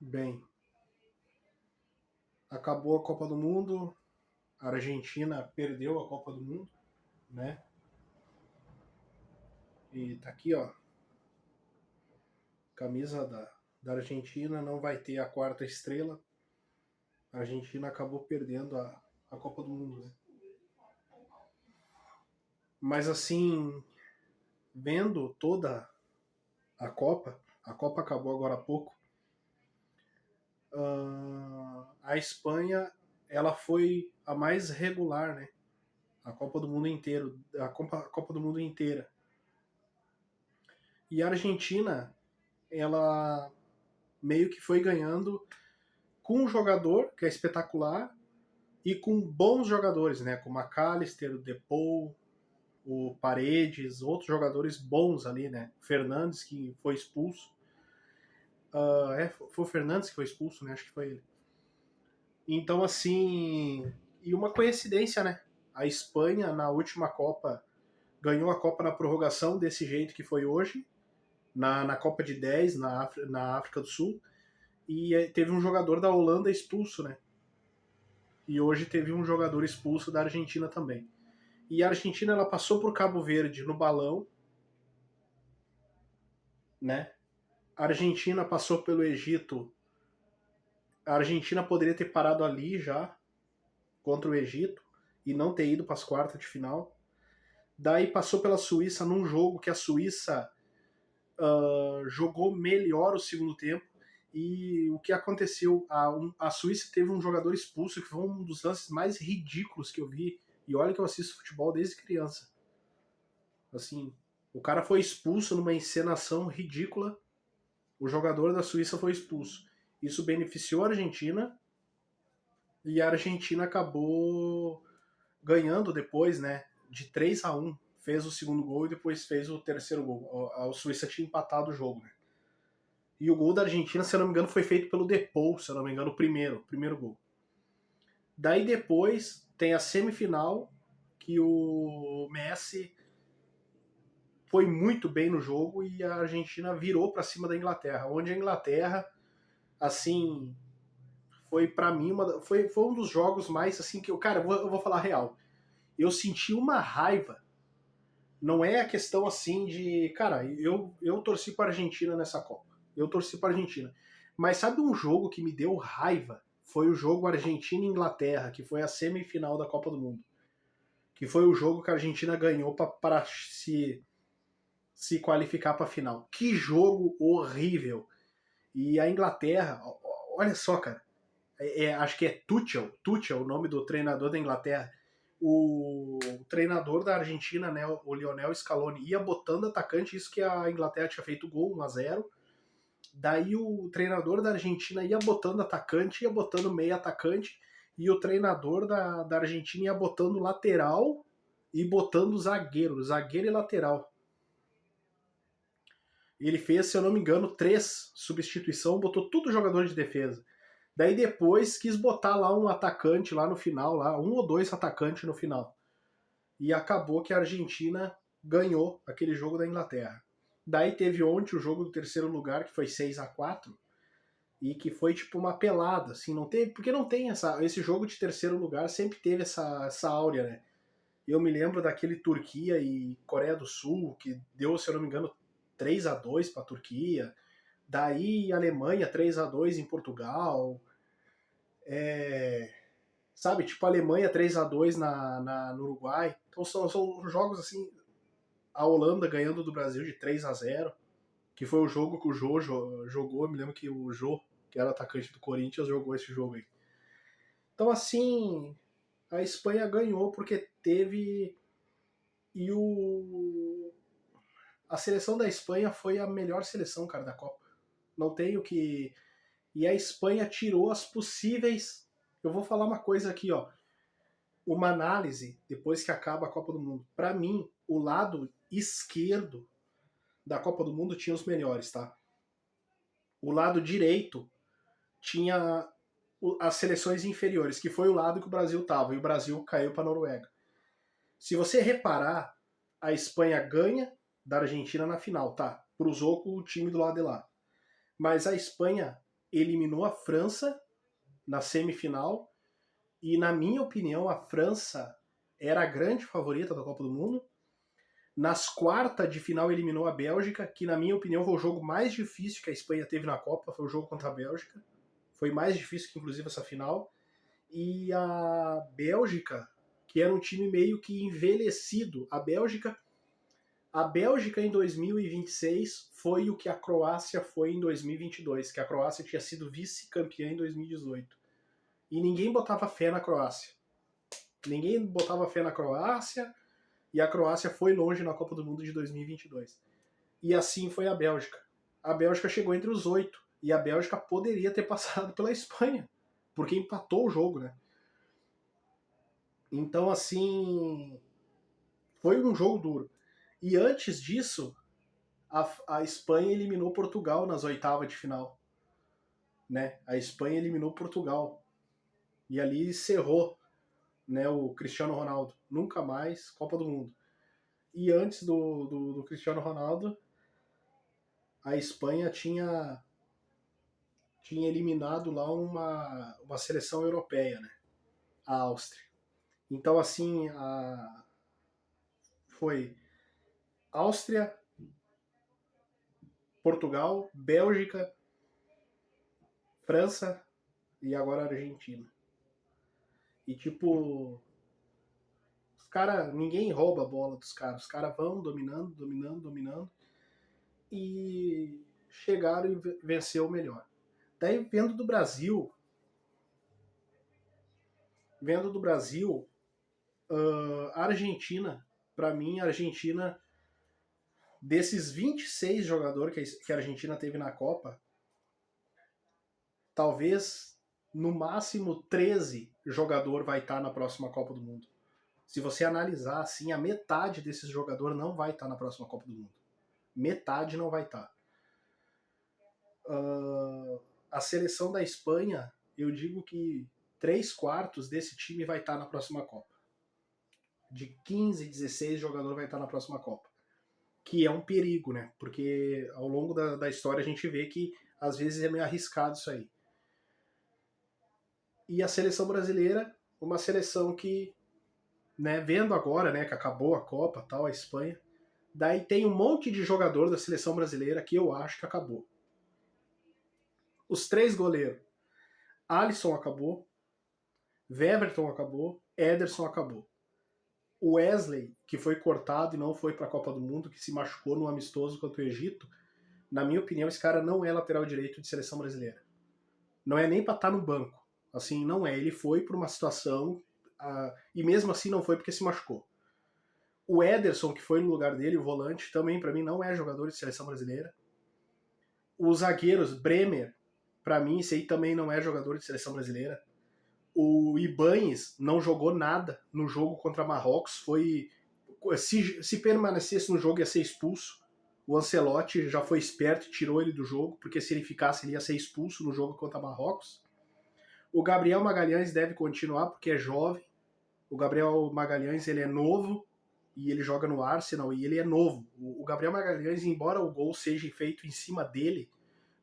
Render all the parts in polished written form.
Bem, acabou a Copa do Mundo, a Argentina perdeu a Copa do Mundo, né? E tá aqui, ó, camisa da Argentina, não vai ter a quarta estrela. A Argentina acabou perdendo a Copa do Mundo, né? Mas assim, vendo toda a Copa acabou agora há pouco, a Espanha, ela foi a mais regular, né? A Copa do Mundo inteiro, a Copa do Mundo inteira. E a Argentina, ela meio que foi ganhando com um jogador que é espetacular e com bons jogadores, né? Como a McAllister, o Depou, o Paredes, outros jogadores bons ali, né? Fernandes, que foi expulso. Foi o Fernandes que foi expulso, né? Acho que foi ele. Então, assim. E uma coincidência, né? A Espanha, na última Copa, ganhou a Copa na prorrogação desse jeito que foi hoje, na Copa de 10, na África do Sul. E teve um jogador da Holanda expulso, né? E hoje teve um jogador expulso da Argentina também. E a Argentina, ela passou por Cabo Verde no balão, né? A Argentina passou pelo Egito. A Argentina poderia ter parado ali já contra o Egito e não ter ido para as quartas de final. Daí passou pela Suíça num jogo que a Suíça jogou melhor o segundo tempo. E o que aconteceu? A Suíça teve um jogador expulso que foi um dos lances mais ridículos que eu vi. E olha que eu assisto futebol desde criança. Assim, o cara foi expulso numa encenação ridícula. O jogador da Suíça foi expulso. Isso beneficiou a Argentina e a Argentina acabou ganhando depois, né? De 3-1. Fez o segundo gol e depois fez o terceiro gol. A Suíça tinha empatado o jogo, né? E o gol da Argentina, se eu não me engano, foi feito pelo Depou, se eu não me engano, o primeiro gol. Daí depois tem a semifinal, que o Messi foi muito bem no jogo e a Argentina virou para cima da Inglaterra, onde a Inglaterra, assim, foi para mim foi um dos jogos mais assim que cara, eu vou falar a real. Eu senti uma raiva. Não é a questão assim de, cara, eu torci para a Argentina nessa Copa. Eu torci para a Argentina. Mas sabe um jogo que me deu raiva? Foi o jogo Argentina e Inglaterra, que foi a semifinal da Copa do Mundo. Que foi o jogo que a Argentina ganhou para se qualificar para a final. Que jogo horrível. E a Inglaterra, olha só, cara. Acho que é Tuchel, o nome do treinador da Inglaterra. O treinador da Argentina, né, o Lionel Scaloni, ia botando atacante, isso que a Inglaterra tinha feito gol 1-0. Daí o treinador da Argentina ia botando atacante, ia botando meio atacante, e o treinador da Argentina ia botando lateral e botando zagueiro e lateral. Ele fez, se eu não me engano, 3 substituições, botou tudo jogador de defesa. Daí depois quis botar lá um atacante lá no final, lá, 1 ou 2 atacantes no final. E acabou que a Argentina ganhou aquele jogo da Inglaterra. Daí teve ontem o jogo do terceiro lugar, que foi 6-4, e que foi tipo uma pelada, assim, não teve, porque não tem esse jogo de terceiro lugar, sempre teve essa áurea, né? Eu me lembro daquele Turquia e Coreia do Sul, que deu, se eu não me engano, 3-2 para a Turquia. Daí Alemanha 3-2 em Portugal. Sabe, tipo Alemanha 3-2 no Uruguai. Então são jogos assim, a Holanda ganhando do Brasil de 3-0, que foi o jogo que o Jô jogou. Eu me lembro que o Jô, que era atacante do Corinthians, jogou esse jogo aí. Então assim, a Espanha ganhou porque teve. E a seleção da Espanha foi a melhor seleção, cara, da Copa. Não tenho que. E a Espanha tirou as possíveis. Eu vou falar uma coisa aqui, ó. Uma análise depois que acaba a Copa do Mundo. Para mim, o lado esquerdo da Copa do Mundo tinha os melhores, tá? O lado direito tinha as seleções inferiores, que foi o lado que o Brasil tava, e o Brasil caiu para a Noruega. Se você reparar, a Espanha ganha da Argentina na final, tá? Cruzou com o time do lado de lá. Mas a Espanha eliminou a França na semifinal, e na minha opinião a França era a grande favorita da Copa do Mundo. Nas quartas de final eliminou a Bélgica, que na minha opinião foi o jogo mais difícil que a Espanha teve na Copa, foi o jogo contra a Bélgica. Foi mais difícil que inclusive essa final. E a Bélgica, que era um time meio que envelhecido. A Bélgica em 2026 foi o que a Croácia foi em 2022, que a Croácia tinha sido vice-campeã em 2018. E ninguém botava fé na Croácia. Ninguém botava fé na Croácia, e a Croácia foi longe na Copa do Mundo de 2022. E assim foi a Bélgica. A Bélgica chegou entre os 8, e a Bélgica poderia ter passado pela Espanha, porque empatou o jogo, né? Então, assim, foi um jogo duro. E antes disso, a Espanha eliminou Portugal nas oitavas de final. Né? A Espanha eliminou Portugal. E ali encerrou, né, o Cristiano Ronaldo. Nunca mais Copa do Mundo. E antes do Cristiano Ronaldo, a Espanha tinha eliminado lá uma seleção europeia, né? A Áustria. Então, assim, foi Áustria, Portugal, Bélgica, França e agora Argentina. E tipo, os caras, ninguém rouba a bola dos caras. Os caras vão dominando, dominando, dominando. E chegaram e venceu o melhor. Daí, vendo do Brasil, a Argentina, pra mim, a Argentina, desses 26 jogadores que a Argentina teve na Copa, talvez no máximo 13 jogador vai estar na próxima Copa do Mundo. Se você analisar assim, a metade desses jogadores não vai estar na próxima Copa do Mundo. Metade não vai estar. A seleção da Espanha, eu digo que 3/4 desse time vai estar na próxima Copa. De 15, 16 jogadores vai estar na próxima Copa. Que é um perigo, né? Porque ao longo da história a gente vê que às vezes é meio arriscado isso aí. E a seleção brasileira, uma seleção que, né, vendo agora, né, que acabou a Copa, tal, a Espanha, daí tem um monte de jogador da seleção brasileira que eu acho que acabou. Os 3 goleiros. Alisson acabou, Weverton acabou, Ederson acabou. O Wesley, que foi cortado e não foi para a Copa do Mundo, que se machucou no amistoso contra o Egito, na minha opinião, esse cara não é lateral direito de seleção brasileira. Não é nem para estar no banco. Assim, não é. Ele foi por uma situação e mesmo assim não foi porque se machucou. O Ederson, que foi no lugar dele, o volante, também para mim não é jogador de seleção brasileira. Os zagueiros, Bremer, para mim, esse aí também não é jogador de seleção brasileira. O Ibañez não jogou nada no jogo contra Marrocos. Se permanecesse no jogo ia ser expulso. O Ancelotti já foi esperto e tirou ele do jogo, porque se ele ficasse ele ia ser expulso no jogo contra Marrocos. O Gabriel Magalhães deve continuar porque é jovem. O Gabriel Magalhães, ele é novo e ele joga no Arsenal e ele é novo. O Gabriel Magalhães, embora o gol seja feito em cima dele,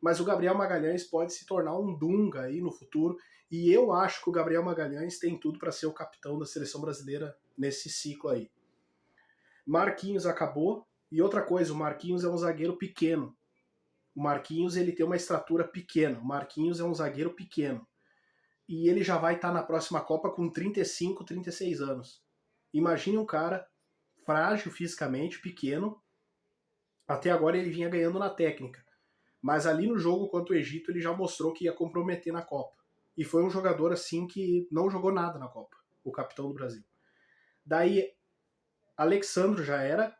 mas o Gabriel Magalhães pode se tornar um Dunga aí no futuro, e eu acho que o Gabriel Magalhães tem tudo para ser o capitão da seleção brasileira nesse ciclo aí. Marquinhos acabou, e outra coisa, o Marquinhos é um zagueiro pequeno. O Marquinhos, ele tem uma estatura pequena. O Marquinhos é um zagueiro pequeno. E ele já vai estar na próxima Copa com 35, 36 anos. Imagine um cara frágil fisicamente, pequeno. Até agora ele vinha ganhando na técnica. Mas ali no jogo contra o Egito ele já mostrou que ia comprometer na Copa. E foi um jogador assim que não jogou nada na Copa, o capitão do Brasil. Daí, Alexandro já era.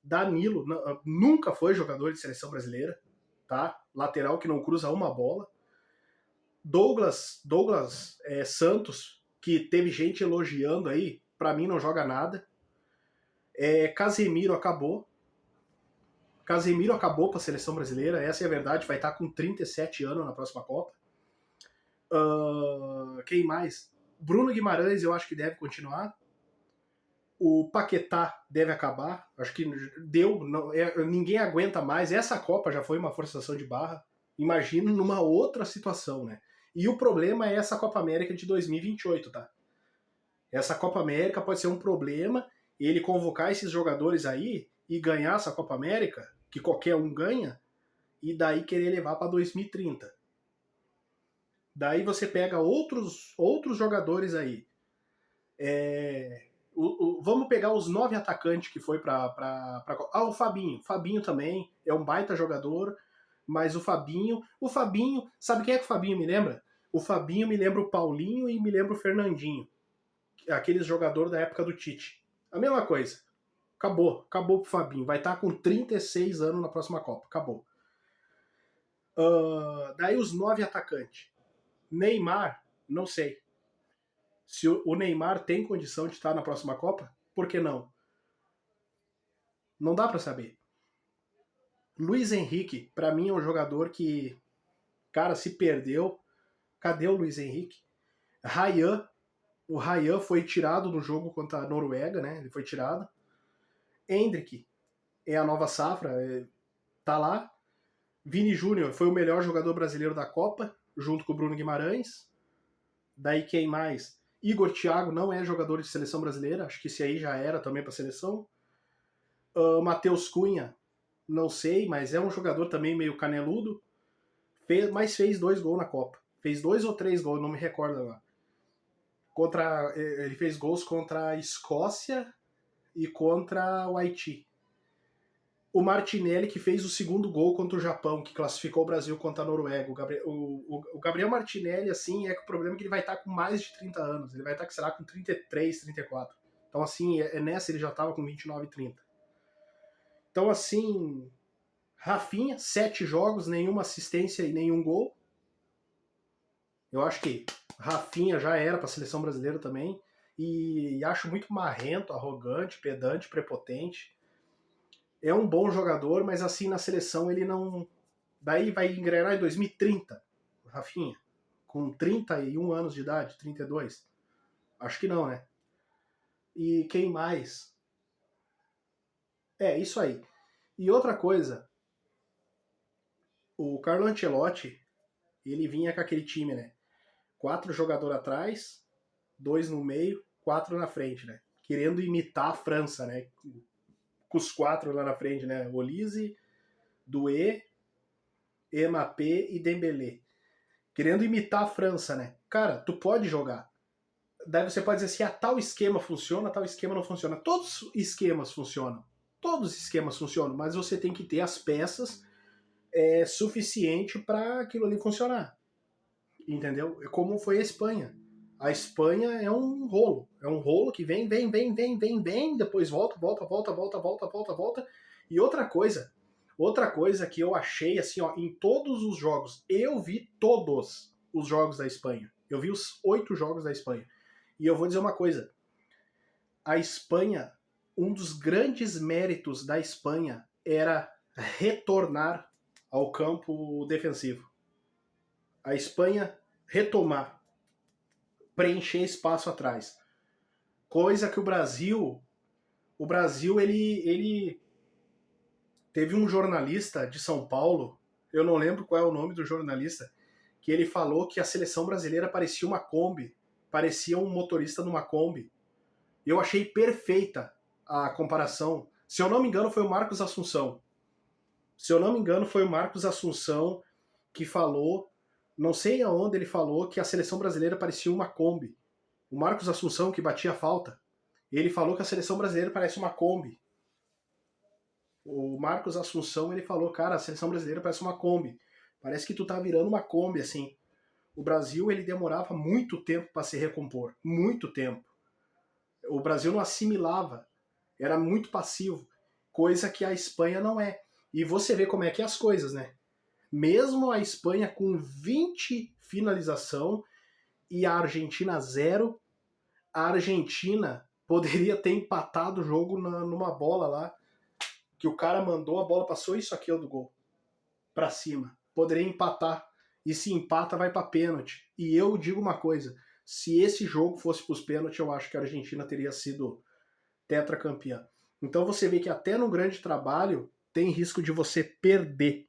Danilo nunca foi jogador de seleção brasileira, tá? Lateral que não cruza uma bola. Douglas Santos, que teve gente elogiando aí, pra mim não joga nada. Casemiro acabou. Casemiro acabou para a seleção brasileira, essa é a verdade, vai estar com 37 anos na próxima Copa. Quem mais? Bruno Guimarães eu acho que deve continuar. O Paquetá deve acabar, acho que deu, ninguém aguenta mais. Essa Copa já foi uma forçação de barra. Imagina numa outra situação, né? E o problema é essa Copa América de 2028, tá? Essa Copa América pode ser um problema, ele convocar esses jogadores aí e ganhar essa Copa América, que qualquer um ganha, e daí querer levar para 2030. Daí você pega outros jogadores aí. Vamos pegar os 9 atacantes que foi pra o Fabinho. Fabinho também é um baita jogador, mas o Fabinho, sabe quem é que o Fabinho me lembra? O Fabinho me lembra o Paulinho e me lembra o Fernandinho. Aqueles jogadores da época do Tite. A mesma coisa. Acabou pro Fabinho. Vai estar com 36 anos na próxima Copa. Acabou. Daí os 9 atacantes. Neymar, não sei. Se o Neymar tem condição de estar na próxima Copa, por que não? Não dá para saber. Luiz Henrique, para mim, é um jogador que, cara, se perdeu. Cadê o Luiz Henrique? Ryan. O Ryan foi tirado no jogo contra a Noruega, né? Ele foi tirado. Endrick é a nova safra, tá lá. Vini Júnior foi o melhor jogador brasileiro da Copa, junto com o Bruno Guimarães. Daí quem mais? Igor Thiago não é jogador de seleção brasileira, acho que esse aí já era também para seleção. Matheus Cunha, não sei, mas é um jogador também meio caneludo. Mas fez 2 gols na Copa. Fez 2 ou 3 gols, não me recordo agora. Ele fez gols contra a Escócia e contra o Haiti. O Martinelli, que fez o segundo gol contra o Japão, que classificou o Brasil contra a Noruega. O Gabriel Martinelli, assim, o problema é que ele vai estar com mais de 30 anos. Ele vai estar, será, com 33, 34. Então, assim, nessa ele já estava com 29, 30. Então, assim, Rafinha, 7 jogos, nenhuma assistência e nenhum gol. Eu acho que Rafinha já era para a seleção brasileira também. E acho muito marrento, arrogante, pedante, prepotente. É um bom jogador, mas assim na seleção ele não. Daí vai engrenar em 2030, Rafinha, com 31 anos de idade, 32. Acho que não, né? E quem mais? Isso aí. E outra coisa, o Carlo Ancelotti, ele vinha com aquele time, né? 4 jogadores atrás, 2 no meio, 4 na frente, né? Querendo imitar a França, né? Com os 4 lá na frente, né? Olise, Doué, Mbappé e Dembélé. Querendo imitar a França, né? Cara, tu pode jogar. Daí você pode dizer assim, tal esquema funciona, tal esquema não funciona. Todos os esquemas funcionam. Todos os esquemas funcionam, mas você tem que ter as peças suficiente para aquilo ali funcionar. Entendeu? Como foi a Espanha. A Espanha é um rolo. É um rolo que vem, depois volta. E outra coisa que eu achei, assim, ó, em todos os jogos, eu vi todos os jogos da Espanha. Eu vi os 8 jogos da Espanha. E eu vou dizer uma coisa. A Espanha, um dos grandes méritos da Espanha era retornar ao campo defensivo. A Espanha retomar, preencher espaço atrás. Coisa que o Brasil ele teve um jornalista de São Paulo, eu não lembro qual é o nome do jornalista, que ele falou que a seleção brasileira parecia uma Kombi, parecia um motorista numa Kombi. Eu achei perfeita a comparação. Se eu não me engano, foi o Marcos Assunção. Que falou, não sei aonde ele falou, que a seleção brasileira parecia uma Kombi. O Marcos Assunção, que batia falta, ele falou que a seleção brasileira parece uma Kombi. O Marcos Assunção, ele falou, cara, a seleção brasileira parece uma Kombi. Parece que tu tá virando uma Kombi, assim. O Brasil, ele demorava muito tempo para se recompor. Muito tempo. O Brasil não assimilava. Era muito passivo. Coisa que a Espanha não é. E você vê como é que é as coisas, né? Mesmo a Espanha com 20 finalização e a Argentina 0, a Argentina poderia ter empatado o jogo numa bola lá, que o cara mandou, a bola passou isso aqui do gol, pra cima. Poderia empatar. E se empata, vai pra pênalti. E eu digo uma coisa, se esse jogo fosse pros pênaltis, eu acho que a Argentina teria sido tetracampeã. Então você vê que até no grande trabalho tem risco de você perder.